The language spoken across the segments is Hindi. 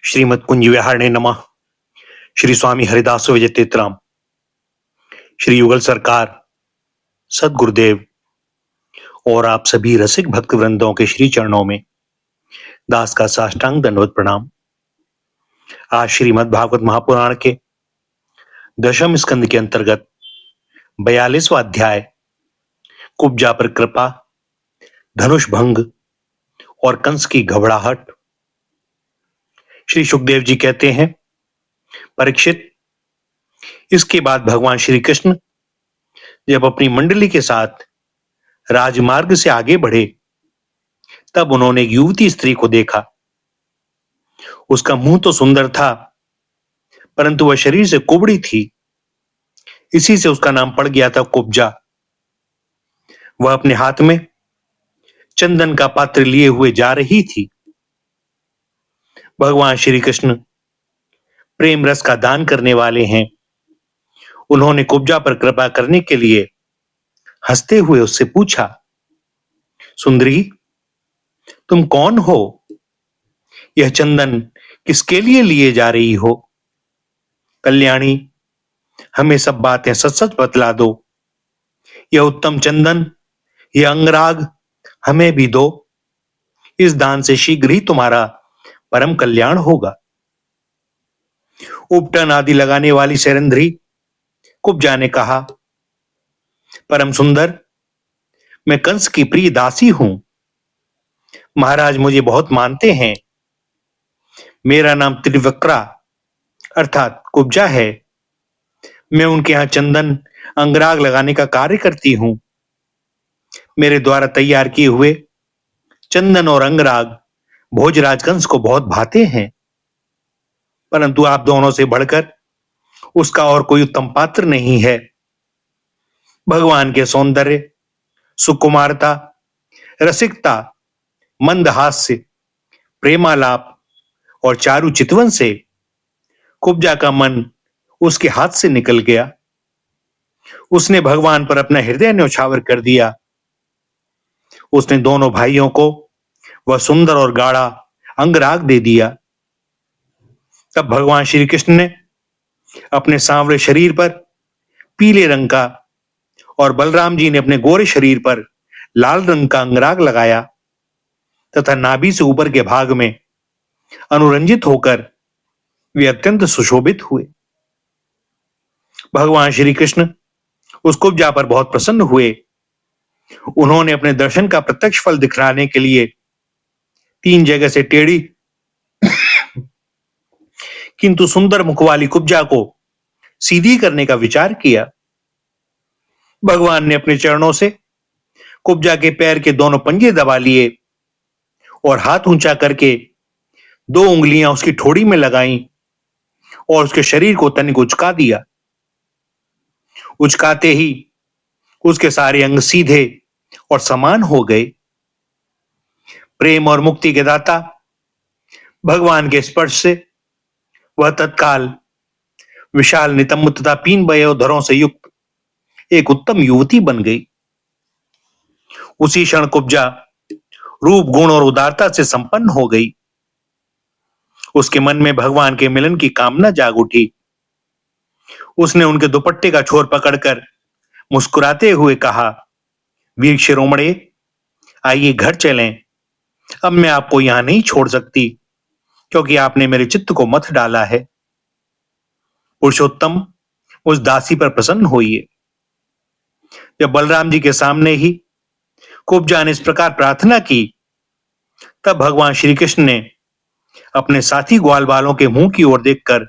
श्रीमद कुंज विहारणे नमः। श्री स्वामी हरिदास विजय तीर्थराम, श्री युगल सरकार, सदगुरुदेव और आप सभी रसिक भक्त वृंदों के श्री चरणों में दास का साष्टांग दंडवत प्रणाम। आज श्रीमद् भागवत महापुराण के दशम स्कंद के अंतर्गत 42वां अध्याय कुब्जा पर कृपा, धनुष भंग और कंस की घबराहट। श्री सुखदेव जी कहते हैं, परीक्षित, इसके बाद भगवान श्री कृष्ण जब अपनी मंडली के साथ राजमार्ग से आगे बढ़े तब उन्होंने एक युवती स्त्री को देखा। उसका मुंह तो सुंदर था, परंतु वह शरीर से कुबड़ी थी। इसी से उसका नाम पड़ गया था कुब्जा। वह अपने हाथ में चंदन का पात्र लिए हुए जा रही थी। भगवान श्री कृष्ण प्रेम रस का दान करने वाले हैं। उन्होंने कुब्जा पर कृपा करने के लिए हंसते हुए उससे पूछा, सुंदरी, तुम कौन हो? यह चंदन किसके लिए जा रही हो? कल्याणी, हमें सब बातें सच सच बतला दो। यह उत्तम चंदन, यह अंगराग हमें भी दो। इस दान से शीघ्र ही तुम्हारा परम कल्याण होगा। उपटन आदि लगाने वाली शैरंध्री कुब्जा ने कहा, परम सुंदर, मैं कंस की प्रिय दासी हूं। महाराज मुझे बहुत मानते हैं। मेरा नाम त्रिवक्रा अर्थात कुब्जा है। मैं उनके यहां चंदन अंगराग लगाने का कार्य करती हूं। मेरे द्वारा तैयार किए हुए चंदन और अंगराग भोजराज कंस को बहुत भाते हैं, परंतु आप दोनों से बढ़कर उसका और कोई उत्तम पात्र नहीं है। भगवान के सौंदर्य, सुकुमारता, रसिकता, मंदहास्य, प्रेमालाप और चारु चितवन से कुब्जा का मन उसके हाथ से निकल गया। उसने भगवान पर अपना हृदय न्यौछावर कर दिया। उसने दोनों भाइयों को वह सुंदर और गाढ़ा अंगराग दे दिया। तब भगवान श्री कृष्ण ने अपने सांवरे शरीर पर पीले रंग का और बलराम जी ने अपने गोरे शरीर पर लाल रंग का अंगराग लगाया तथा नाभि से ऊपर के भाग में अनुरंजित होकर वे अत्यंत सुशोभित हुए। भगवान श्री कृष्ण उस कुब्जा पर बहुत प्रसन्न हुए। उन्होंने अपने दर्शन का प्रत्यक्ष फल दिखलाने के लिए 3 जगह से टेढ़ी किंतु सुंदर मुख वाली कुब्जा को सीधी करने का विचार किया। भगवान ने अपने चरणों से कुब्जा के पैर के दोनों पंजे दबा लिए और हाथ ऊंचा करके 2 उंगलियां उसकी ठोड़ी में लगाईं और उसके शरीर को तनिक उचका दिया। उचकाते ही उसके सारे अंग सीधे और समान हो गए। प्रेम और मुक्ति के दाता भगवान के स्पर्श से वह तत्काल विशाल नितंब तथा 3 वयोधरों से युक्त एक उत्तम युवती बन गई। उसी क्षण कुब्जा रूप, गुण और उदारता से संपन्न हो गई। उसके मन में भगवान के मिलन की कामना जाग उठी। उसने उनके दुपट्टे का छोर पकड़कर मुस्कुराते हुए कहा, वीर शिरोमणे, आइए घर चलें। अब मैं आपको यहां नहीं छोड़ सकती, क्योंकि आपने मेरे चित्त को मथ डाला है। पुरुषोत्तम, उस दासी पर प्रसन्न होइए। जब बलराम जी के सामने ही कुब्जा ने इस प्रकार प्रार्थना की, तब भगवान श्री कृष्ण ने अपने साथी ग्वाल बालों के मुंह की ओर देखकर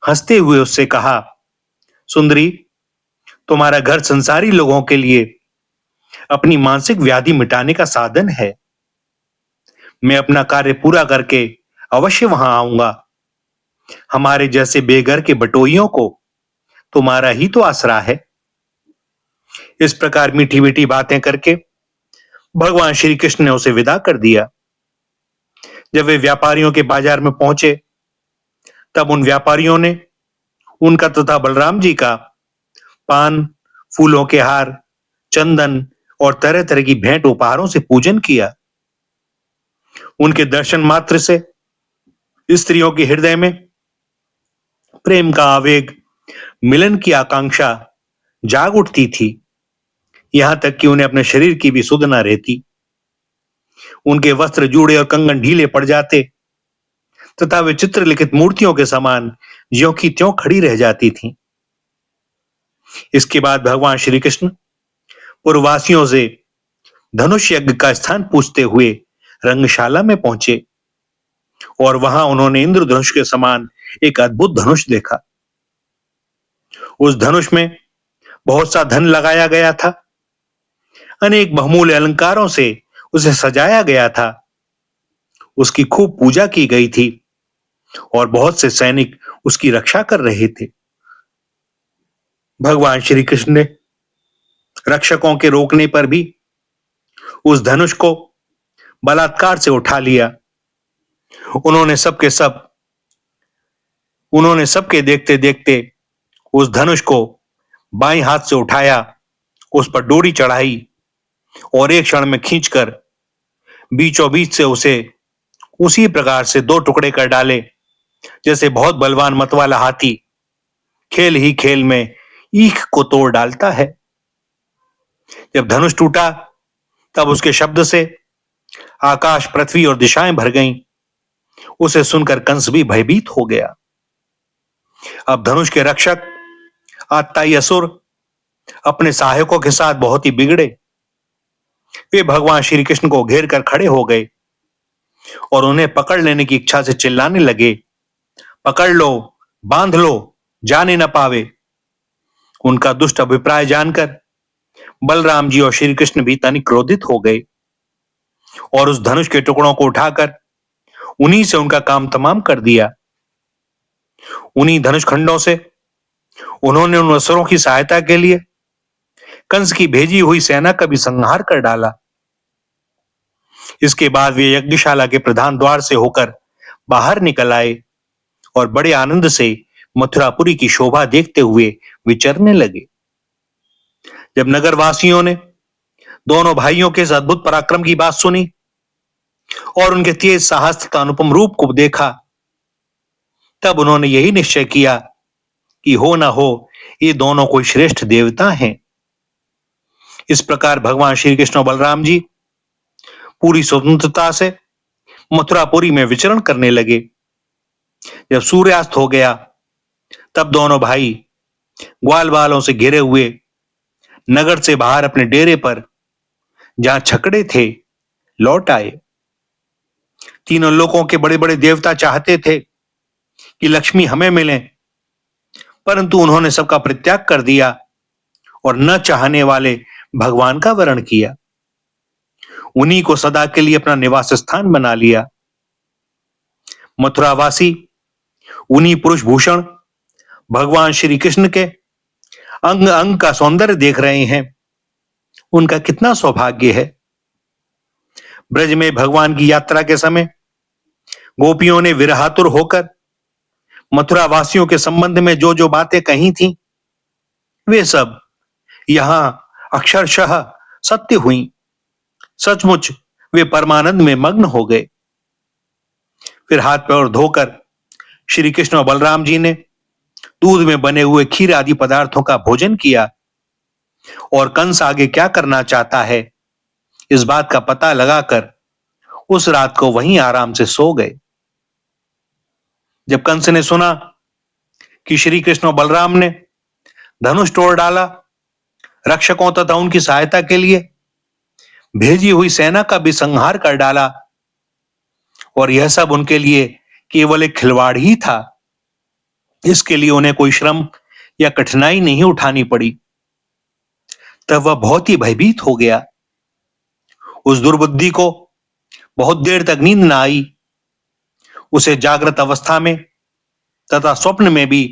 हंसते हुए उससे कहा, सुंदरी, तुम्हारा घर संसारी लोगों के लिए अपनी मानसिक व्याधि मिटाने का साधन है। मैं अपना कार्य पूरा करके अवश्य वहां आऊंगा। हमारे जैसे बेघर के बटोइयों को तुम्हारा ही तो आसरा है। इस प्रकार मीठी मीठी बातें करके भगवान श्री कृष्ण ने उसे विदा कर दिया। जब वे व्यापारियों के बाजार में पहुंचे, तब उन व्यापारियों ने उनका तथा बलराम जी का पान, फूलों के हार, चंदन और तरह तरह की भेंट उपहारों से पूजन किया। उनके दर्शन मात्र से स्त्रियों के हृदय में प्रेम का आवेग, मिलन की आकांक्षा जाग उठती थी, यहां तक कि उन्हें अपने शरीर की भी सुध न रहती। उनके वस्त्र, जूड़े और कंगन ढीले पड़ जाते तथा वे चित्रलिखित मूर्तियों के समान ज्यों की त्यों खड़ी रह जाती थीं। इसके बाद भगवान श्री कृष्ण पुरवासियों से धनुष यज्ञ का स्थान पूछते हुए रंगशाला में पहुंचे और वहां उन्होंने इंद्रधनुष के समान एक अद्भुत धनुष देखा। उस धनुष में बहुत सा धन लगाया गया था, अनेक बहुमूल्य अलंकारों से उसे सजाया गया था, उसकी खूब पूजा की गई थी और बहुत से सैनिक उसकी रक्षा कर रहे थे। भगवान श्री कृष्ण ने रक्षकों के रोकने पर भी उस धनुष को बलात्कार से उठा लिया। उन्होंने सबके देखते देखते उस धनुष को बाएं हाथ से उठाया, उस पर डोरी चढ़ाई और एक क्षण में खींचकर बीचों बीच से उसे उसी प्रकार से दो टुकड़े कर डाले जैसे बहुत बलवान मतवाला हाथी खेल ही खेल में ईख को तोड़ डालता है। जब धनुष टूटा तब उसके शब्द से आकाश, पृथ्वी और दिशाएं भर गईं। उसे सुनकर कंस भी भयभीत हो गया। अब धनुष के रक्षक आत्ताई असुर अपने सहायकों के साथ बहुत ही बिगड़े। वे भगवान श्री कृष्ण को घेर कर खड़े हो गए और उन्हें पकड़ लेने की इच्छा से चिल्लाने लगे, पकड़ लो, बांध लो, जाने न पावे। उनका दुष्ट अभिप्राय जानकर बलराम जी और श्री कृष्ण भी तनिक क्रोधित हो गए और उस धनुष के टुकड़ों को उठाकर उन्हीं से उनका काम तमाम कर दिया। उन्हीं धनुष खंडों से उन्होंने उन असुरों की सहायता के लिए कंस की भेजी हुई सेना का भी संहार कर डाला। इसके बाद वे यज्ञशाला के प्रधान द्वार से होकर बाहर निकल आए और बड़े आनंद से मथुरापुरी की शोभा देखते हुए विचरने लगे। जब नगरवासियों ने दोनों भाइयों के इस अद्भुत पराक्रम की बात सुनी और उनके तेज साहस तथा अनुपम रूप को देखा, तब उन्होंने यही निश्चय किया कि हो ना हो ये दोनों कोई श्रेष्ठ देवता हैं। इस प्रकार भगवान श्री कृष्ण और बलराम जी पूरी स्वतंत्रता से मथुरापुरी में विचरण करने लगे। जब सूर्यास्त हो गया तब दोनों भाई ग्वाल बालों से घिरे हुए नगर से बाहर अपने डेरे पर, जहां छकड़े थे, लौट आए। तीनों लोकों के बड़े बड़े देवता चाहते थे कि लक्ष्मी हमें मिले, परंतु उन्होंने सबका परित्याग कर दिया और न चाहने वाले भगवान का वरण किया। उन्हीं को सदा के लिए अपना निवास स्थान बना लिया। मथुरावासी उन्हीं पुरुष भूषण भगवान श्री कृष्ण के अंग अंग का सौंदर्य देख रहे हैं। उनका कितना सौभाग्य है। ब्रज में भगवान की यात्रा के समय गोपियों ने विरहातुर होकर मथुरा वासियों के संबंध में जो जो बातें कही थी, वे सब यहां अक्षरशः सत्य हुई। सचमुच वे परमानंद में मग्न हो गए। फिर हाथ पैर धोकर श्री कृष्ण और बलराम जी ने दूध में बने हुए खीर आदि पदार्थों का भोजन किया और कंस आगे क्या करना चाहता है, इस बात का पता लगाकर उस रात को वहीं आराम से सो गए। जब कंस ने सुना कि श्री कृष्ण और बलराम ने धनुष तोड़ डाला, रक्षकों तथा उनकी सहायता के लिए भेजी हुई सेना का भी संहार कर डाला और यह सब उनके लिए केवल एक खिलवाड़ ही था, इसके लिए उन्हें कोई श्रम या कठिनाई नहीं उठानी पड़ी, तब वह बहुत ही भयभीत हो गया। उस दुर्बुद्धि को बहुत देर तक नींद न आई। उसे जागृत अवस्था में तथा स्वप्न में भी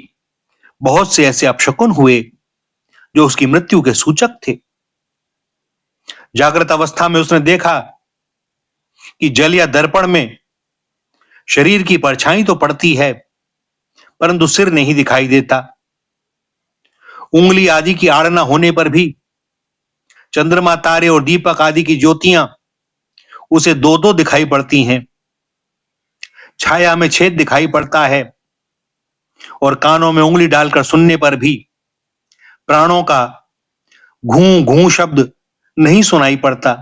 बहुत से ऐसे अपशकुन हुए जो उसकी मृत्यु के सूचक थे। जागृत अवस्था में उसने देखा कि जल या दर्पण में शरीर की परछाई तो पड़ती है, परंतु सिर नहीं दिखाई देता। उंगली आदि की आड़ न होने पर भी चंद्रमा, तारे और दीपक आदि की ज्योतियां उसे दो दो दिखाई पड़ती हैं। छाया में छेद दिखाई पड़ता है और कानों में उंगली डालकर सुनने पर भी प्राणों का घूं घूं शब्द नहीं सुनाई पड़ता।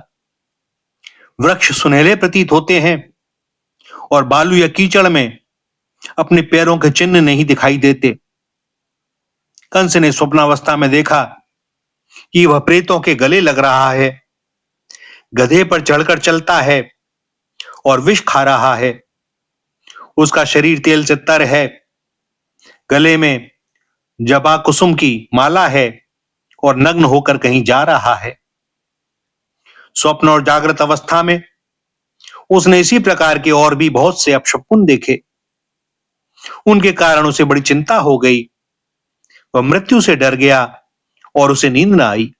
वृक्ष सुनहले प्रतीत होते हैं और बालू या कीचड़ में अपने पैरों के चिन्ह नहीं दिखाई देते। कंस ने स्वप्नावस्था में देखा कि वह प्रेतों के गले लग रहा है, गधे पर चढ़कर चलता है और विष खा रहा है। उसका शरीर तेल से तर है, गले में जबा कुसुम की माला है और नग्न होकर कहीं जा रहा है। स्वप्न और जागृत अवस्था में उसने इसी प्रकार के और भी बहुत से अपशकुन देखे। उनके कारण उसे बड़ी चिंता हो गई। वह मृत्यु से डर गया और उसे नींद न आई।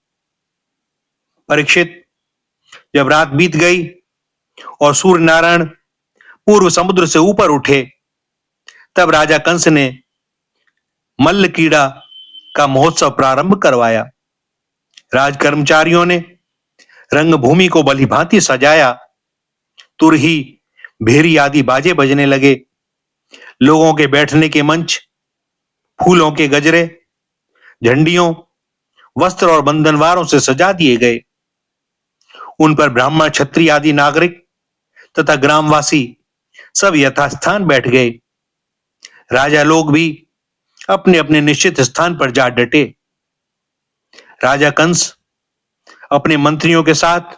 परीक्षित, जब रात बीत गई और सूर्य नारायण पूर्व समुद्र से ऊपर उठे, तब राजा कंस ने मल्ल क्रीड़ा का महोत्सव प्रारंभ करवाया। राज कर्मचारियों ने रंगभूमि को भली भांति सजाया। तुरही, भेरी आदि बाजे बजने लगे। लोगों के बैठने के मंच फूलों के गजरे, झंडियों, वस्त्र और बंधनवारों से सजा दिए गए। उन पर ब्राह्मण, क्षत्रिय आदि नागरिक तथा ग्रामवासी सब यथास्थान बैठ गए। राजा लोग भी अपने अपने निश्चित स्थान पर जा डटे। राजा कंस अपने मंत्रियों के साथ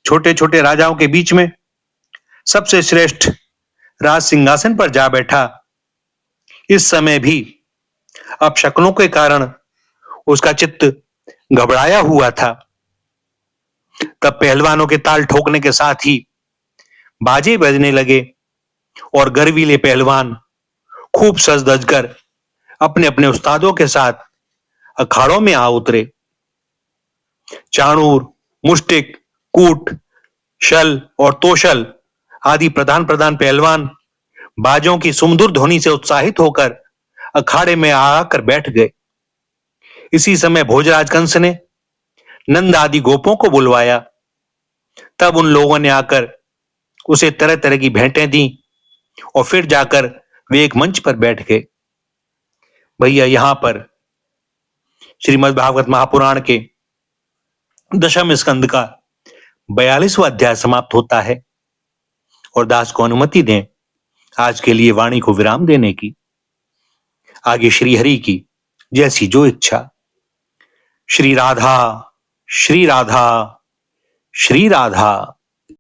छोटे छोटे राजाओं के बीच में सबसे श्रेष्ठ राज सिंहासन पर जा बैठा। इस समय भी अपशकुनों के कारण उसका चित्त घबराया हुआ था। तब पहलवानों के ताल ठोकने के साथ ही बाजे बजने लगे और गर्वीले पहलवान खूब सज धज कर अपने अपने उस्तादों के साथ अखाड़ों में आ उतरे। चाणूर, मुष्टिक, कूट, शल और तोशल आदि प्रधान प्रधान पहलवान बाजों की सुमधुर ध्वनि से उत्साहित होकर अखाड़े में आकर बैठ गए। इसी समय भोजराज कंस ने नंद आदि गोपों को बुलवाया। तब उन लोगों ने आकर उसे तरह तरह की भेंटें दी और फिर जाकर वे एक मंच पर बैठ गए। भैया, यहां पर श्रीमद् भागवत महापुराण के दशम स्कंद का 42वां अध्याय समाप्त होता है और दास को अनुमति दें आज के लिए वाणी को विराम देने की। आगे श्री हरि की जैसी जो इच्छा। श्री राधा, श्री राधा, श्री राधा।